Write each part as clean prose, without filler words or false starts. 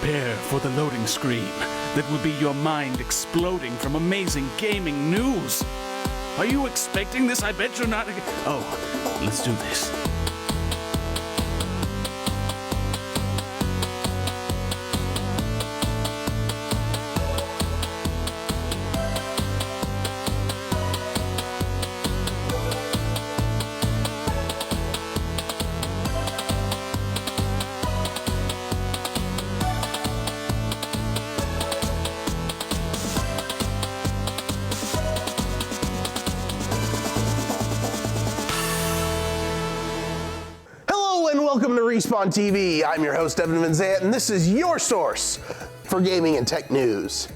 Prepare for the loading screen that will be your mind exploding from amazing gaming news. Are you expecting this? I bet you're not. Oh, let's do this. Welcome to Respawn TV. I'm your host, Evan Van Zant, and this is your source for gaming and tech news.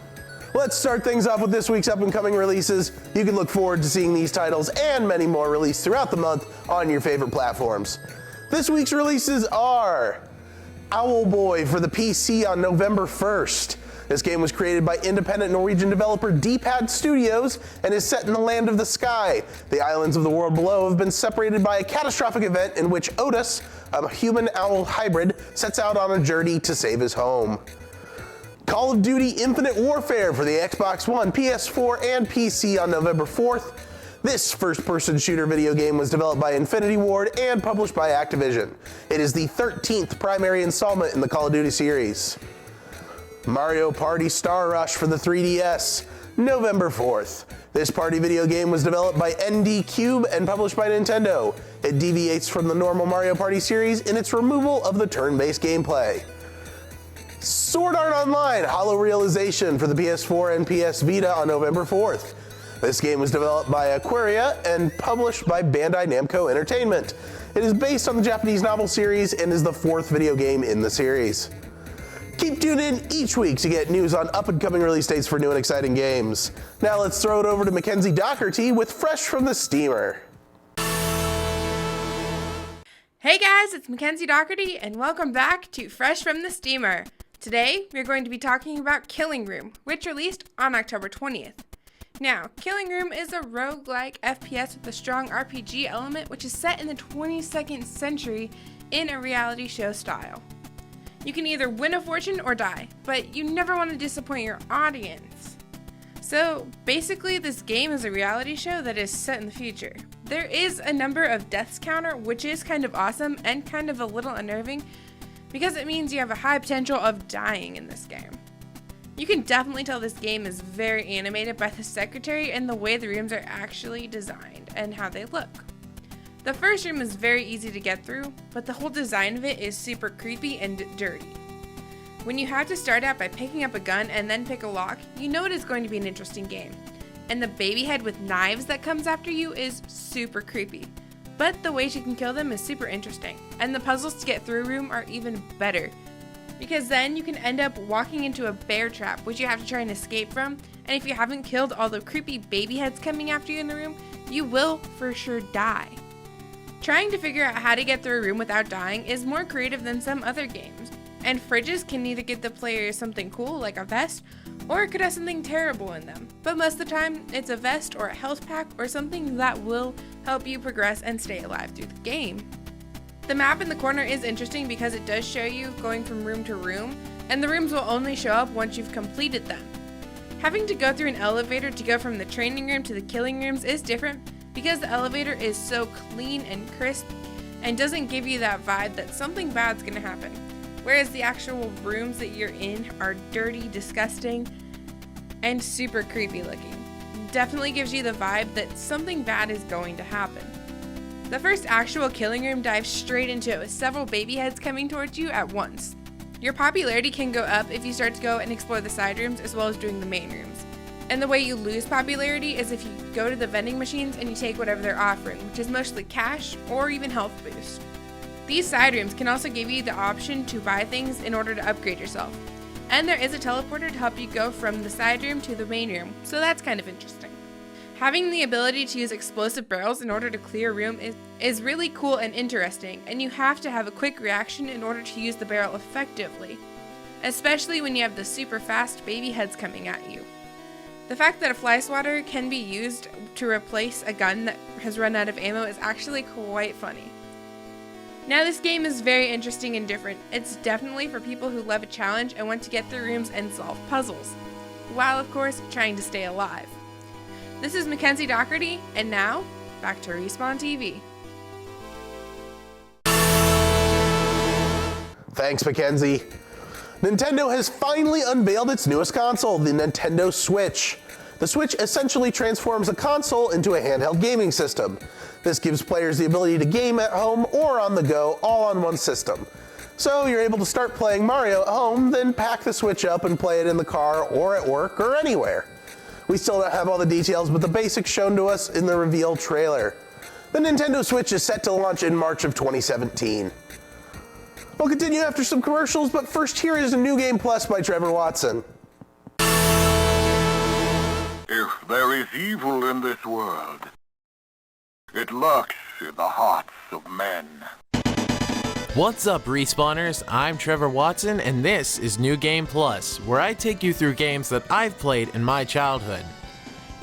Let's start things off with this week's up-and-coming releases. You can look forward to seeing these titles and many more released throughout the month on your favorite platforms. This week's releases are Owlboy for the PC on November 1st. This game was created by independent Norwegian developer D-Pad Studios and is set in the Land of the Sky. The islands of the world below have been separated by a catastrophic event in which Otis, a human-owl hybrid, sets out on a journey to save his home. Call of Duty Infinite Warfare for the Xbox One, PS4, and PC on November 4th. This first-person shooter video game was developed by Infinity Ward and published by Activision. It is the 13th primary installment in the Call of Duty series. Mario Party Star Rush for the 3DS, November 4th. This party video game was developed by ND Cube and published by Nintendo. It deviates from the normal Mario Party series in its removal of the turn-based gameplay. Sword Art Online Hollow Realization for the PS4 and PS Vita on November 4th. This game was developed by Aquaria and published by Bandai Namco Entertainment. It is based on the Japanese novel series and is the fourth video game in the series. Keep tuned in each week to get news on up-and-coming release dates for new and exciting games. Now let's throw it over to Mackenzie Doherty with Fresh from the Steamer. Hey guys, it's Mackenzie Doherty, and welcome back to Fresh from the Steamer. Today, we're going to be talking about Killing Room, which released on October 20th. Now, Killing Room is a roguelike FPS with a strong RPG element, which is set in the 22nd century in a reality show style. You can either win a fortune or die, but you never want to disappoint your audience. So basically, this game is a reality show that is set in the future. There is a number of deaths counter, which is kind of awesome and kind of a little unnerving because it means you have a high potential of dying in this game. You can definitely tell this game is very animated by the secretary and the way the rooms are actually designed and how they look. The first room is very easy to get through, but the whole design of it is super creepy and dirty. When you have to start out by picking up a gun and then pick a lock, you know it is going to be an interesting game. And the baby head with knives that comes after you is super creepy. But the ways you can kill them is super interesting, and the puzzles to get through a room are even better. Because then you can end up walking into a bear trap, which you have to try and escape from, and if you haven't killed all the creepy baby heads coming after you in the room, you will for sure die. Trying to figure out how to get through a room without dying is more creative than some other games, and fridges can either give the player something cool like a vest, or it could have something terrible in them, but most of the time it's a vest or a health pack or something that will help you progress and stay alive through the game. The map in the corner is interesting because it does show you going from room to room, and the rooms will only show up once you've completed them. Having to go through an elevator to go from the training room to the killing rooms is different because the elevator is so clean and crisp and doesn't give you that vibe that something bad's gonna happen. Whereas the actual rooms that you're in are dirty, disgusting, and super creepy looking. Definitely gives you the vibe that something bad is going to happen. The first actual killing room dives straight into it with several baby heads coming towards you at once. Your popularity can go up if you start to go and explore the side rooms as well as doing the main rooms. And the way you lose popularity is if you go to the vending machines and you take whatever they're offering, which is mostly cash or even health boost. These side rooms can also give you the option to buy things in order to upgrade yourself. And there is a teleporter to help you go from the side room to the main room, so that's kind of interesting. Having the ability to use explosive barrels in order to clear a room is really cool and interesting, and you have to have a quick reaction in order to use the barrel effectively, especially when you have the super fast baby heads coming at you. The fact that a fly swatter can be used to replace a gun that has run out of ammo is actually quite funny. Now this game is very interesting and different. It's definitely for people who love a challenge and want to get through rooms and solve puzzles, while of course trying to stay alive. This is Mackenzie Doherty, and now, back to Respawn TV. Thanks, Mackenzie. Nintendo has finally unveiled its newest console, the Nintendo Switch. The Switch essentially transforms a console into a handheld gaming system. This gives players the ability to game at home or on the go, all on one system. So you're able to start playing Mario at home, then pack the Switch up and play it in the car or at work or anywhere. We still don't have all the details, but the basics shown to us in the reveal trailer. The Nintendo Switch is set to launch in March of 2017. We'll continue after some commercials, but first here is a New Game Plus by Trevor Watson. If there is evil in this world, it lurks in the hearts of men. What's up, Respawners? I'm Trevor Watson, and this is New Game Plus, where I take you through games that I've played in my childhood.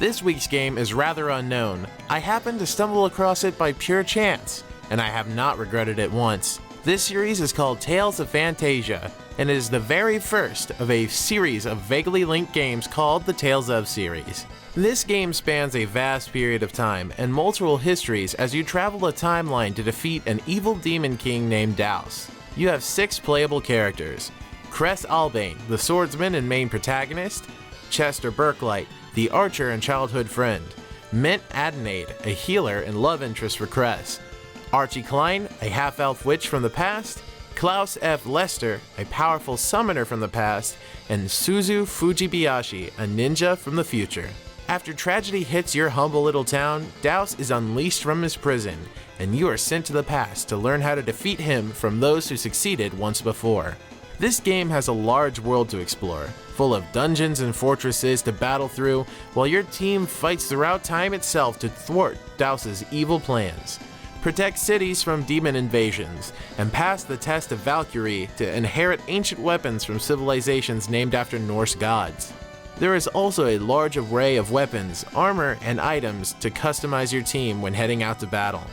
This week's game is rather unknown. I happened to stumble across it by pure chance, and I have not regretted it once. This series is called Tales of Fantasia, and it is the very first of a series of vaguely linked games called the Tales of series. This game spans a vast period of time and multiple histories as you travel a timeline to defeat an evil demon king named Daus. You have 6 playable characters: Cress Albane, the swordsman and main protagonist; Chester Burklight, the archer and childhood friend; Mint Adonade, a healer and love interest for Cress; Archie Klein, a half-elf witch from the past; Klaus F. Lester, a powerful summoner from the past; and Suzu Fujibayashi, a ninja from the future. After tragedy hits your humble little town, Daus is unleashed from his prison, and you are sent to the past to learn how to defeat him from those who succeeded once before. This game has a large world to explore, full of dungeons and fortresses to battle through, while your team fights throughout time itself to thwart Daus's evil plans. Protect cities from demon invasions, and pass the test of Valkyrie to inherit ancient weapons from civilizations named after Norse gods. There is also a large array of weapons, armor, and items to customize your team when heading out to battle.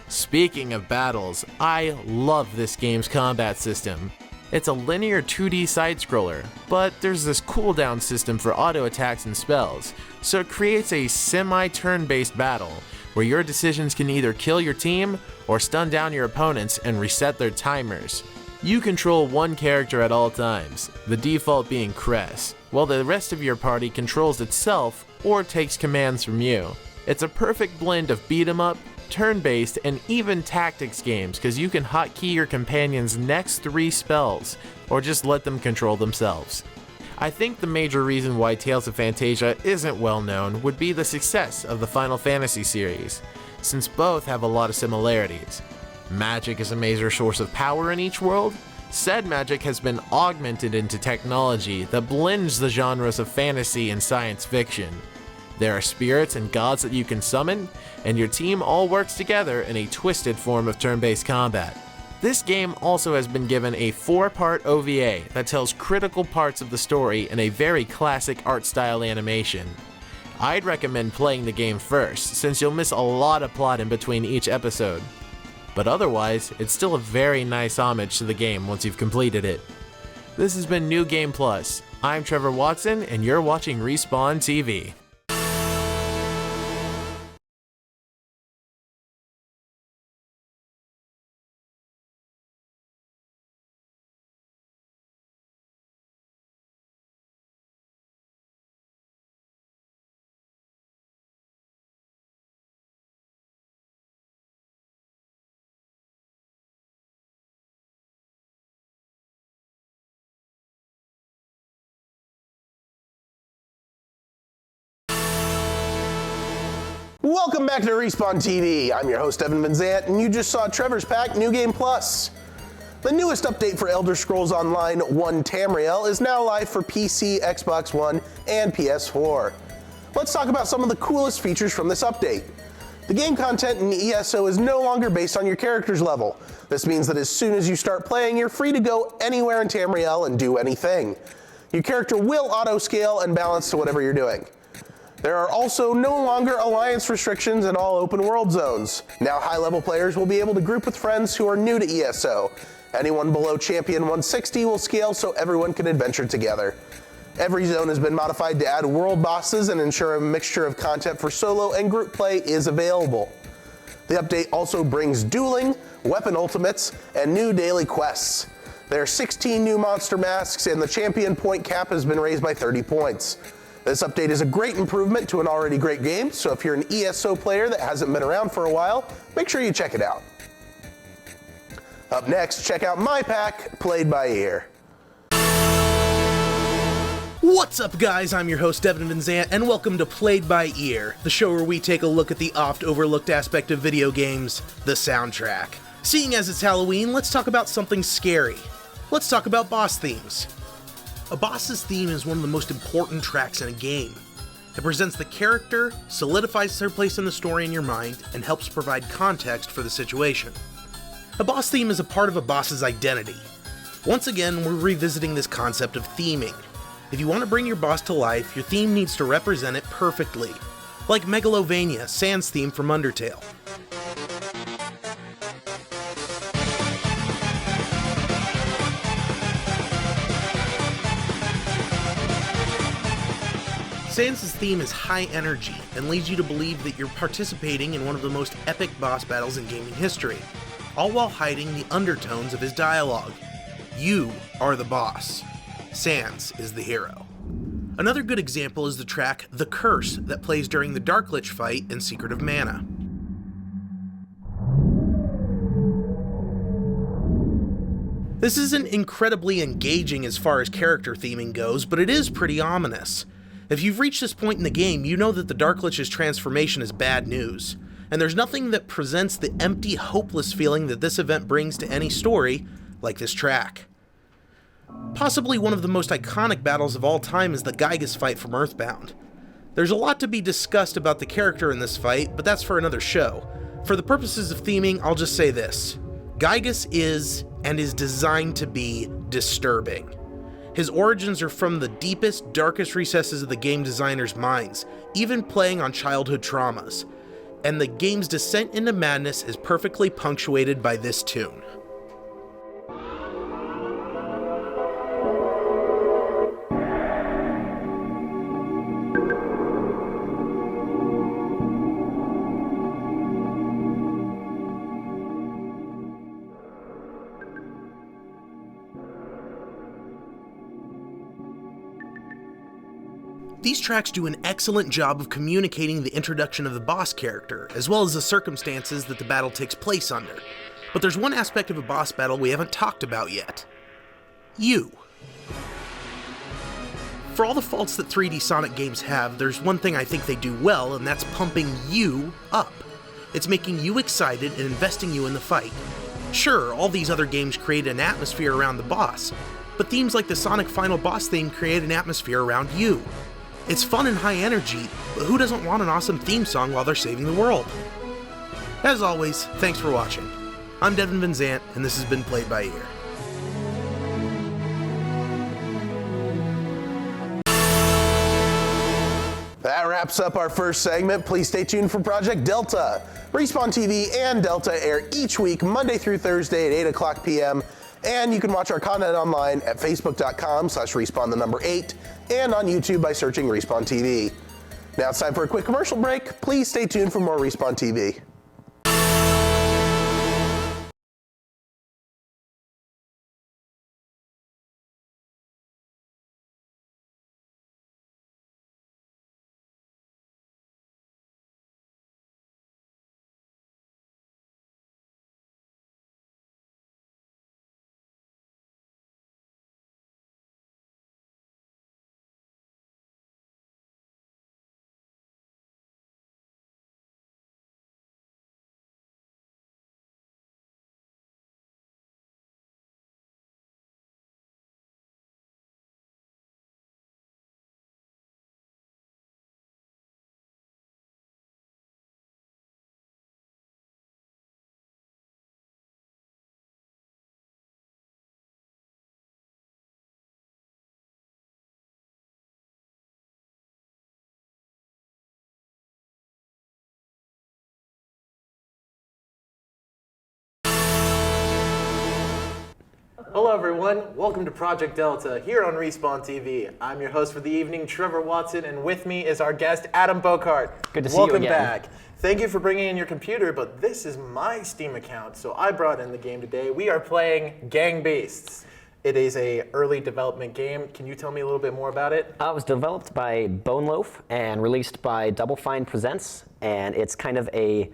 Speaking of battles, I love this game's combat system. It's a linear 2D side-scroller, but there's this cooldown system for auto attacks and spells, so it creates a semi-turn-based battle, where your decisions can either kill your team or stun down your opponents and reset their timers. You control one character at all times, the default being Cress, while the rest of your party controls itself or takes commands from you. It's a perfect blend of beat 'em up, turn-based, and even tactics games, because you can hotkey your companion's next 3 spells, or just let them control themselves. I think the major reason why Tales of Fantasia isn't well known would be the success of the Final Fantasy series, since both have a lot of similarities. Magic is a major source of power in each world. Said magic has been augmented into technology that blends the genres of fantasy and science fiction. There are spirits and gods that you can summon, and your team all works together in a twisted form of turn-based combat. This game also has been given a 4-part OVA that tells critical parts of the story in a very classic art style animation. I'd recommend playing the game first, since you'll miss a lot of plot in between each episode. But otherwise, it's still a very nice homage to the game once you've completed it. This has been New Game Plus. I'm Trevor Watson, and you're watching Respawn TV. Welcome back to Respawn TV. I'm your host, Evan Van Zant, and you just saw Trevor's Pack New Game Plus. The newest update for Elder Scrolls Online 1 Tamriel is now live for PC, Xbox One, and PS4. Let's talk about some of the coolest features from this update. The game content in ESO is no longer based on your character's level. This means that as soon as you start playing, you're free to go anywhere in Tamriel and do anything. Your character will auto-scale and balance to whatever you're doing. There are also no longer alliance restrictions in all open world zones. Now high-level players will be able to group with friends who are new to ESO. Anyone below Champion 160 will scale so everyone can adventure together. Every zone has been modified to add world bosses and ensure a mixture of content for solo and group play is available. The update also brings dueling, weapon ultimates, and new daily quests. There are 16 new monster masks, and the champion point cap has been raised by 30 points. This update is a great improvement to an already great game, so if you're an ESO player that hasn't been around for a while, make sure you check it out. Up next, check out my pack, Played by Ear. What's up, guys? I'm your host, Devin Van Zant, and welcome to Played by Ear, the show where we take a look at the oft-overlooked aspect of video games, the soundtrack. Seeing as it's Halloween, let's talk about something scary. Let's talk about boss themes. A boss's theme is one of the most important tracks in a game. It presents the character, solidifies their place in the story in your mind, and helps provide context for the situation. A boss theme is a part of a boss's identity. Once again, we're revisiting this concept of theming. If you want to bring your boss to life, your theme needs to represent it perfectly. Like Megalovania, Sans theme from Undertale. Sans' theme is high energy and leads you to believe that you're participating in one of the most epic boss battles in gaming history, all while hiding the undertones of his dialogue. You are the boss. Sans is the hero. Another good example is the track The Curse that plays during the Darklich fight in Secret of Mana. This isn't incredibly engaging as far as character theming goes, but it is pretty ominous. If you've reached this point in the game, you know that the Darklich's transformation is bad news, and there's nothing that presents the empty, hopeless feeling that this event brings to any story like this track. Possibly one of the most iconic battles of all time is the Gygas fight from Earthbound. There's a lot to be discussed about the character in this fight, but that's for another show. For the purposes of theming, I'll just say this. Gygas is, and is designed to be, disturbing. His origins are from the deepest, darkest recesses of the game designer's minds, even playing on childhood traumas. And the game's descent into madness is perfectly punctuated by this tune. These tracks do an excellent job of communicating the introduction of the boss character, as well as the circumstances that the battle takes place under. But there's one aspect of a boss battle we haven't talked about yet. You. For all the faults that 3D Sonic games have, there's one thing I think they do well, and that's pumping you up. It's making you excited and investing you in the fight. Sure, all these other games create an atmosphere around the boss, but themes like the Sonic Final Boss theme create an atmosphere around you. It's fun and high energy, but who doesn't want an awesome theme song while they're saving the world? As always, thanks for watching. I'm Devin Van Zant, and this has been Played by Ear. That wraps up our first segment. Please stay tuned for Project Delta. Respawn TV and Delta air each week, Monday through Thursday at 8 o'clock p.m., and you can watch our content online at facebook.com/respawn8 and on YouTube by searching Respawn TV. Now it's time for a quick commercial break. Please stay tuned for more Respawn TV. Hello everyone, welcome to Project Delta here on Respawn TV. I'm your host for the evening, Trevor Watson, and with me is our guest, Adam Bocart. Good to see you again. Welcome back. Thank you for bringing in your computer, but this is my Steam account, so I brought in the game today. We are playing Gang Beasts. It is a early development game. Can you tell me a little bit more about it? It was developed by Bone Loaf and released by Double Fine Presents, and it's kind of a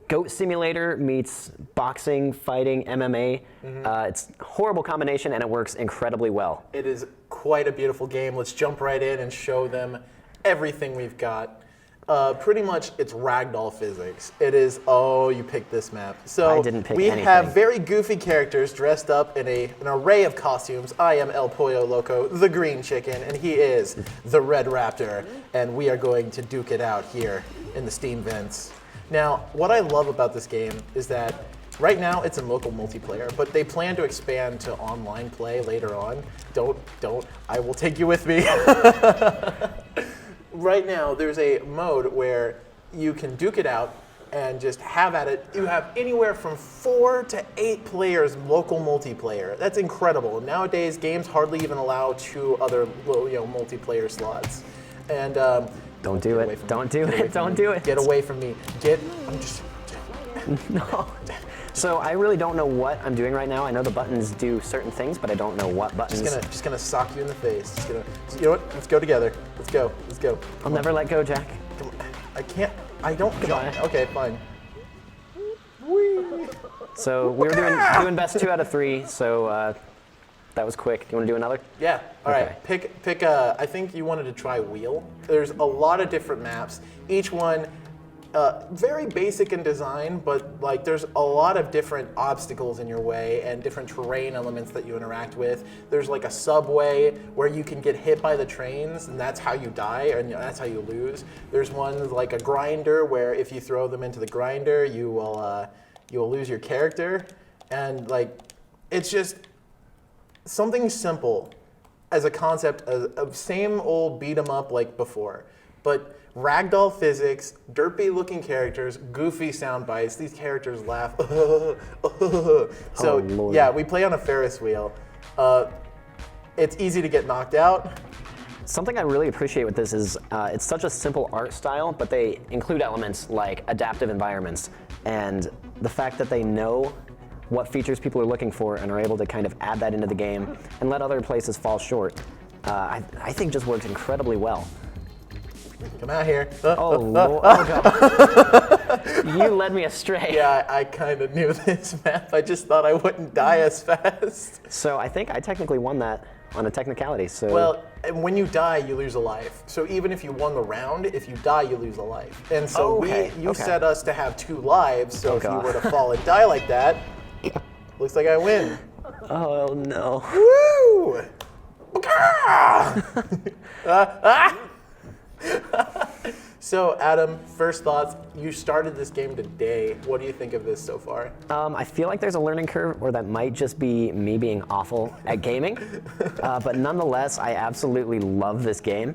goat simulator meets boxing, fighting, MMA. It's a horrible combination, and it works incredibly well. It is quite a beautiful game. Let's jump right in and show them everything we've got. Pretty much, it's ragdoll physics. It is, oh, you picked this map. So I didn't pick we anything. have very goofy characters dressed up in an array of costumes. I am El Pollo Loco, the green chicken, and he is the red raptor. And we are going to duke it out here in the Steam vents. Now, what I love about this game is that right now it's in local multiplayer, but they plan to expand to online play later on. Don't, I will take you with me. Right now, there's a mode where you can duke it out and just have at it. You have anywhere from 4 to 8 players local multiplayer. That's incredible. Nowadays, games hardly even allow 2 other multiplayer slots. And Don't do it. Don't do it. Don't do it. Get away from me. I'm just. No. So I really don't know what I'm doing right now. I know the buttons do certain things, but I don't know what buttons. Just gonna sock you in the face. You know what? Let's go together. Let's go. I'll never let go, Jack. Come on. I can't. I don't. Goodbye. Okay, fine. So we were doing best 2 out of 3. So that was quick. You want to do another? Yeah. All Okay. right. Pick. I think you wanted to try wheel. There's a lot of different maps. Each one. Very basic in design, but like there's a lot of different obstacles in your way and different terrain elements that you interact with. There's like a subway where you can get hit by the trains and that's how you die and that's how you lose. There's one like a grinder where if you throw them into the grinder, you will lose your character. And like it's just something simple as a concept of same old beat 'em up like before, but ragdoll physics, derpy looking characters, goofy sound bites. These characters laugh. So Lord. yeah, we play on a Ferris wheel. It's easy to get knocked out. Something I really appreciate with this is it's such a simple art style, but they include elements like adaptive environments and the fact that they know what features people are looking for and are able to kind of add that into the game and let other places fall short. I think just works incredibly well. Come out here. Oh, Lord. Oh, God. You led me astray. Yeah, I kind of knew this map. I just thought I wouldn't die as fast. So I think I technically won that on a technicality. So Well, and when you die, you lose a life. So even if you won the round, if you die, you lose a life. And so you set us to have 2 lives. So if you were to fall and die like that, looks like I win. Oh no. Woo! So, Adam, first thoughts. You started this game today. What do you think of this so far? I feel like there's a learning curve, or that might just be me being awful at gaming. But nonetheless, I absolutely love this game.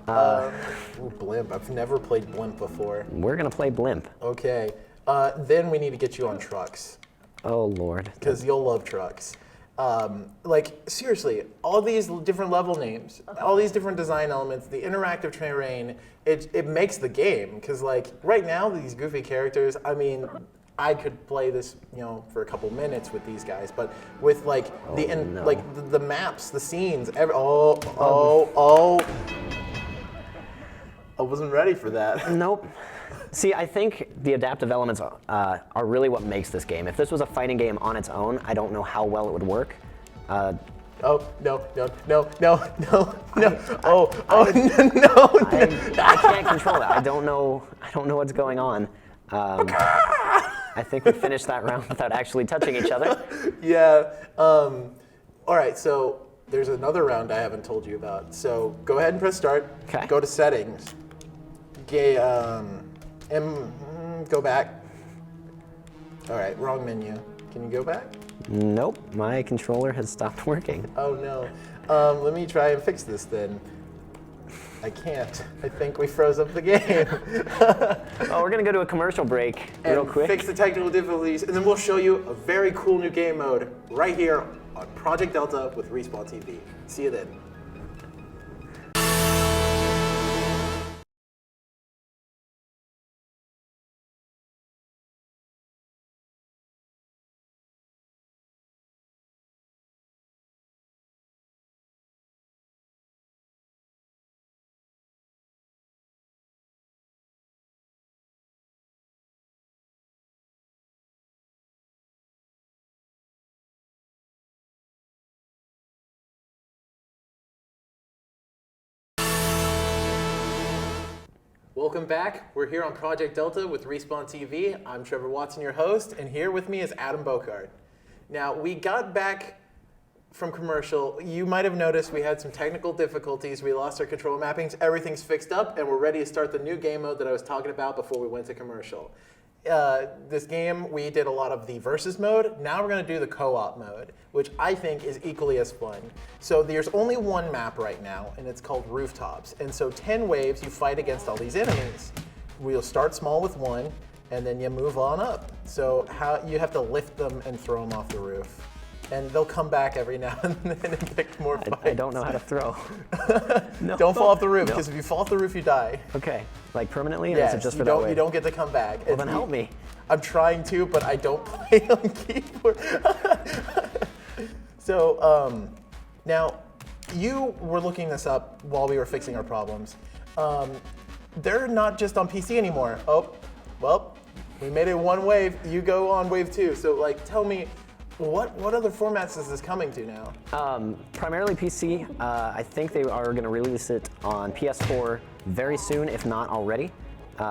Ooh, Blimp. I've never played Blimp before. We're gonna play Blimp. Okay. Then we need to get you on trucks. Oh Lord. Because you'll love trucks. Like, seriously, all these different level names, all these different design elements, the interactive terrain, it makes the game. Because, like, right now, these goofy characters, I mean, I could play this, for a couple minutes with these guys, but with, like, the maps, the scenes, I wasn't ready for that. Nope. See, I think the adaptive elements are really what makes this game. If this was a fighting game on its own, I don't know how well it would work. Oh, no. No. I can't control it. I don't know what's going on. I think we finished that round without actually touching each other. Yeah. All right, so there's another round I haven't told you about. So go ahead and press start. Okay. Go to settings. Go back. All right, wrong menu. Can you go back? Nope, my controller has stopped working. Oh no. Let me try and fix this then. I can't. I think we froze up the game. Oh, we're gonna go to a commercial break real quick. Fix the technical difficulties, and then we'll show you a very cool new game mode right here on Project Delta with Respawn TV. See you then. Welcome back. We're here on Project Delta with Respawn TV. I'm Trevor Watson, your host, and here with me is Adam Bocard. Now, we got back from commercial. You might have noticed we had some technical difficulties. We lost our control mappings. Everything's fixed up, and we're ready to start the new game mode that I was talking about before we went to commercial. This game, we did a lot of the versus mode. Now we're going to do the co-op mode, which I think is equally as fun. So there's only one map right now, and it's called Rooftops. And so 10 waves, you fight against all these enemies. We'll start small with one, and then you move on up. So you have to lift them and throw them off the roof. And they'll come back every now and then and pick more fights. I don't know how to throw. No. Don't fall off the roof, because if you fall off the roof, you die. Okay, like permanently? Yes, or is it just you for that don't. wave? You don't get to come back. Well, then help me. I'm trying to, but I don't play on keyboard. So now, you were looking this up while we were fixing our problems. They're not just on PC anymore. Oh, well, we made it one wave. You go on wave 2. So like, tell me, what other formats is this coming to now? Primarily PC. I think they are going to release it on PS4 very soon, if not already.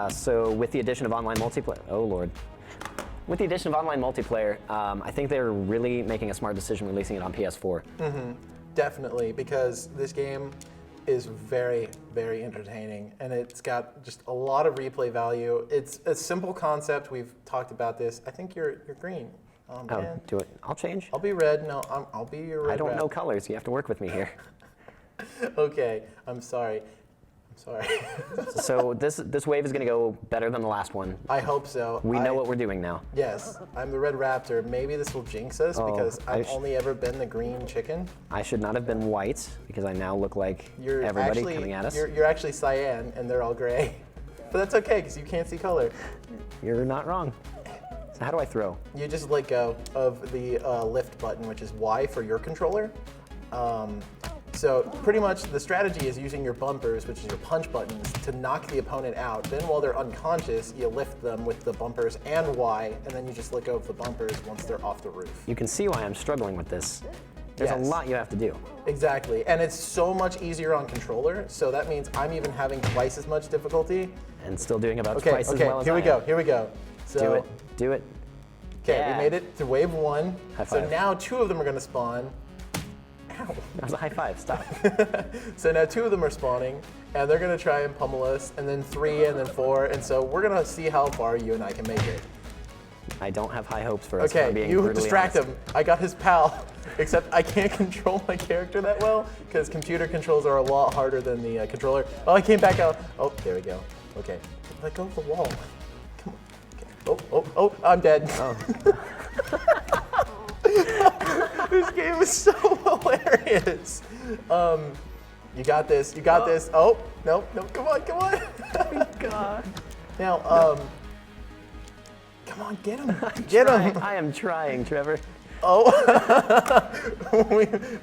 So with the addition of online multiplayer, oh lord. With the addition of online multiplayer, I think they're really making a smart decision releasing it on PS4. Mm-hmm. Definitely, because this game is very, very entertaining, and it's got just a lot of replay value. It's a simple concept. We've talked about this. I think you're green. Oh, do it. I'll change. I'll be red. No, I'll be your red. I don't rat. know colors. You have to work with me here. Okay, I'm sorry. So this wave is going to go better than the last one. I hope so. We know what we're doing now. Yes, I'm the red raptor. Maybe this will jinx us because I've only ever been the green chicken. I should not have been white because I now look like You're everybody actually, coming at us. You're actually cyan and they're all gray. But that's okay because you can't see color. You're not wrong. So how do I throw? You just let go of the lift button, which is Y for your controller. So pretty much the strategy is using your bumpers, which is your punch buttons, to knock the opponent out. Then while they're unconscious, you lift them with the bumpers and Y, and then you just let go of the bumpers once they're off the roof. You can see why I'm struggling with this. There's Yes. a lot you have to do. Exactly, and it's so much easier on controller, so that means I'm even having twice as much difficulty. And still doing about Okay, twice as well as I am. here we go. So, Do it. Okay, Yeah. we made it to wave 1. High So five. now 2 of them are gonna spawn. Ow. That was a high five, stop. So now 2 of them are spawning, and they're gonna try and pummel us, and then 3, and then 4, and so we're gonna see how far you and I can make it. I don't have high hopes for us. if I'm Okay, being you brutally distract honest. him. I got his pal, except I can't control my character that well, because computer controls are a lot harder than the controller. Oh, I came back out. Oh, there we go. Okay, let go of the wall. Come on. Okay. Oh, I'm dead. Oh. This game is so hilarious. You got this. You got this. Oh, no, come on. God. Now, come on, get him. Get him. I am trying, Trevor. Oh,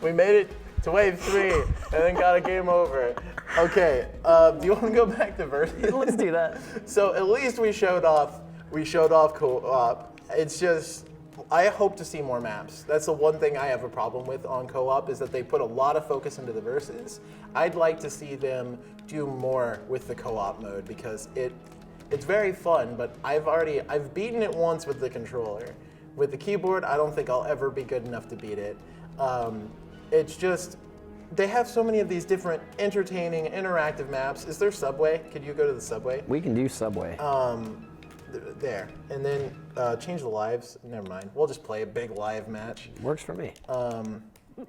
we made it to wave 3 and then got a game over. Okay, do you want to go back to versus? Let's do that. So at least we showed off co-op. It's just, I hope to see more maps. That's the one thing I have a problem with on co-op is that they put a lot of focus into the versus. I'd like to see them do more with the co-op mode because it's very fun, but I've beaten it once with the controller. With the keyboard, I don't think I'll ever be good enough to beat it. It's just, they have so many of these different entertaining, interactive maps. Is there Subway? Could you go to the Subway? We can do Subway. There. And then change the lives. Never mind. We'll just play a big live match. Works for me.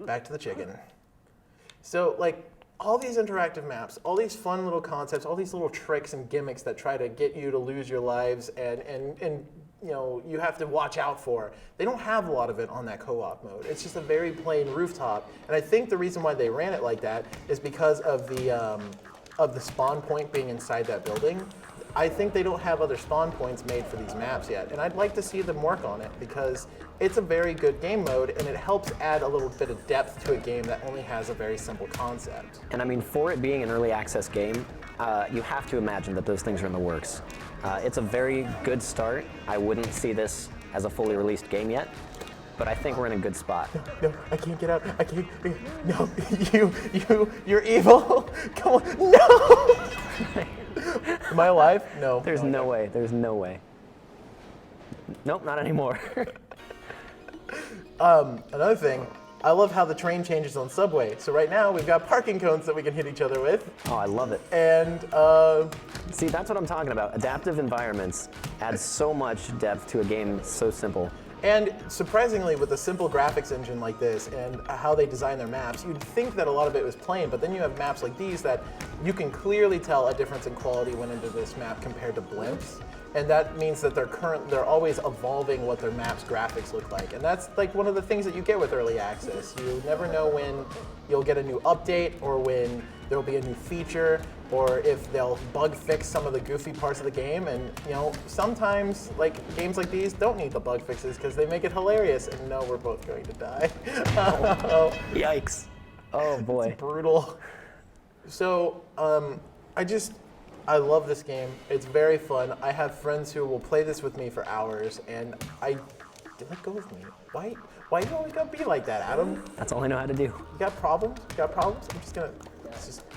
Back to the chicken. So, like, all these interactive maps, all these fun little concepts, all these little tricks and gimmicks that try to get you to lose your lives and you have to watch out for. They don't have a lot of it on that co-op mode. It's just a very plain rooftop. And I think the reason why they ran it like that is because of the spawn point being inside that building. I think they don't have other spawn points made for these maps yet, and I'd like to see them work on it because it's a very good game mode and it helps add a little bit of depth to a game that only has a very simple concept. And I mean, for it being an early access game, you have to imagine that those things are in the works. It's a very good start. I wouldn't see this as a fully released game yet, but I think we're in a good spot. No, I can't get out. I can't. No, you're evil. Come on, no. Am I alive? No. There's no way. There's no way. Nope, not anymore. Another thing, I love how the train changes on Subway. So right now we've got parking cones that we can hit each other with. Oh, I love it. And see, that's what I'm talking about. Adaptive environments add so much depth to a game so simple. And surprisingly, with a simple graphics engine like this and how they design their maps, you'd think that a lot of it was plain, but then you have maps like these that you can clearly tell a difference in quality went into this map compared to blimps. And that means that they're always evolving what their maps graphics look like. And that's like one of the things that you get with early access. You never know when you'll get a new update or when there'll be a new feature or if they'll bug fix some of the goofy parts of the game. And sometimes like games like these don't need the bug fixes because they make it hilarious. And no, we're both going to die. Yikes. Oh boy. It's brutal. So I love this game. It's very fun. I have friends who will play this with me for hours, and let go of me. Why you always gotta be like that, Adam? That's all I know how to do. You got problems? You got problems? I'm just gonna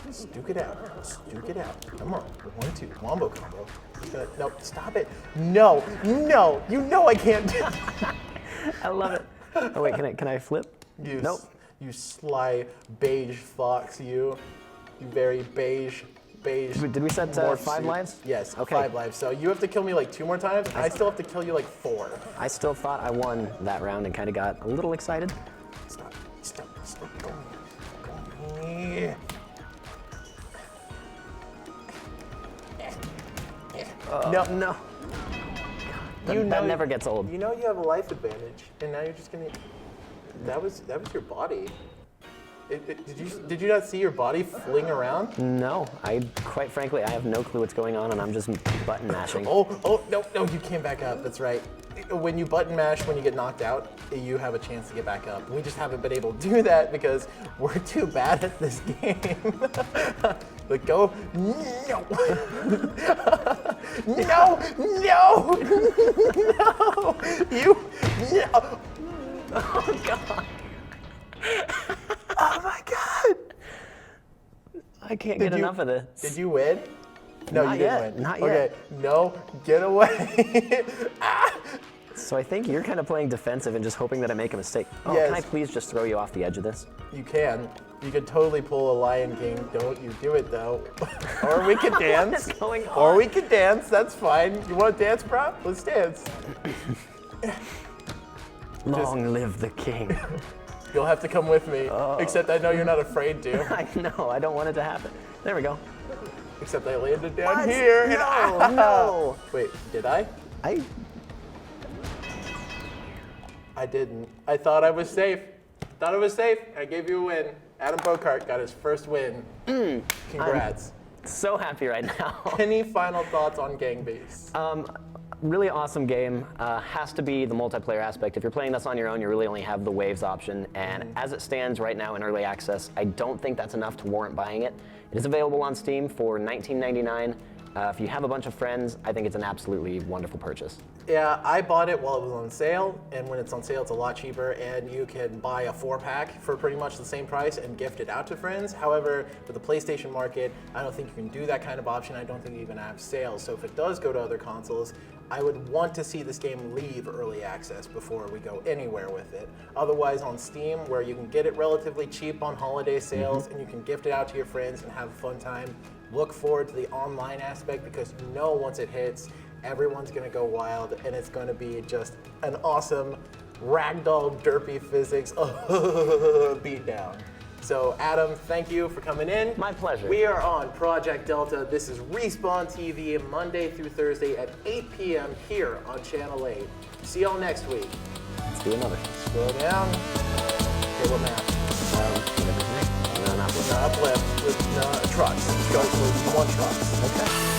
just duke it out. Duke it out. Come on. 1, 2. Wombo combo. No, stop it. No. You know I can't do it. I love it. Oh wait, can I flip? Nope. You sly beige fox, you very beige. Did we set 5 lives? Yes, okay. 5 lives. So you have to kill me like 2 more times, and I still have to kill you like 4. I still thought I won that round and kind of got a little excited. Stop. Go here. No. That never gets old. You know you have a life advantage, and now you're just gonna. That was your body. Did you not see your body fling around? No, quite frankly, I have no clue what's going on, and I'm just button mashing. Oh, no, you came back up. That's right. When you button mash, when you get knocked out, you have a chance to get back up. We just haven't been able to do that because we're too bad at this game. But go, no. No. Oh God. Oh my God! I can't get enough of this. Did you win? No, Not you didn't yet, win. not Okay, yet. no, get away. So I think you're kind of playing defensive and just hoping that I make a mistake. Oh, Yes. Can I please just throw you off the edge of this? You can. You could totally pull a Lion King. Don't you do it though. Or we could dance. What is going on? Or we could dance. That's fine. You want to dance, bro? Let's dance. Long live the king. You'll have to come with me. Except I know you're not afraid to. I know, I don't want it to happen. There we go. Except I landed down What? here. No. Wait, did I? I didn't. I thought I was safe. I gave you a win. Adam Bocart got his first win. Congrats. I'm so happy right now. Any final thoughts on Gang Beasts? Really awesome game. Has to be the multiplayer aspect. If you're playing this on your own, you really only have the waves option. And as it stands right now in early access, I don't think that's enough to warrant buying it. It is available on Steam for $19.99. If you have a bunch of friends, I think it's an absolutely wonderful purchase. Yeah, I bought it while it was on sale, and when it's on sale, it's a lot cheaper, and you can buy a 4-pack for pretty much the same price and gift it out to friends. However, for the PlayStation market, I don't think you can do that kind of option. I don't think you even have sales. So if it does go to other consoles, I would want to see this game leave early access before we go anywhere with it. Otherwise, on Steam, where you can get it relatively cheap on holiday sales, and you can gift it out to your friends and have a fun time, look forward to the online aspect because you know once it hits, everyone's gonna go wild and it's gonna be just an awesome ragdoll derpy physics beatdown. So Adam, thank you for coming in. My pleasure. We are on Project Delta. This is Respawn TV Monday through Thursday at 8 p.m. here on Channel 8. See y'all next week. Let's do another. Scroll down. Okay, what map? No, not Uplift with trucks. Go with one truck. Okay.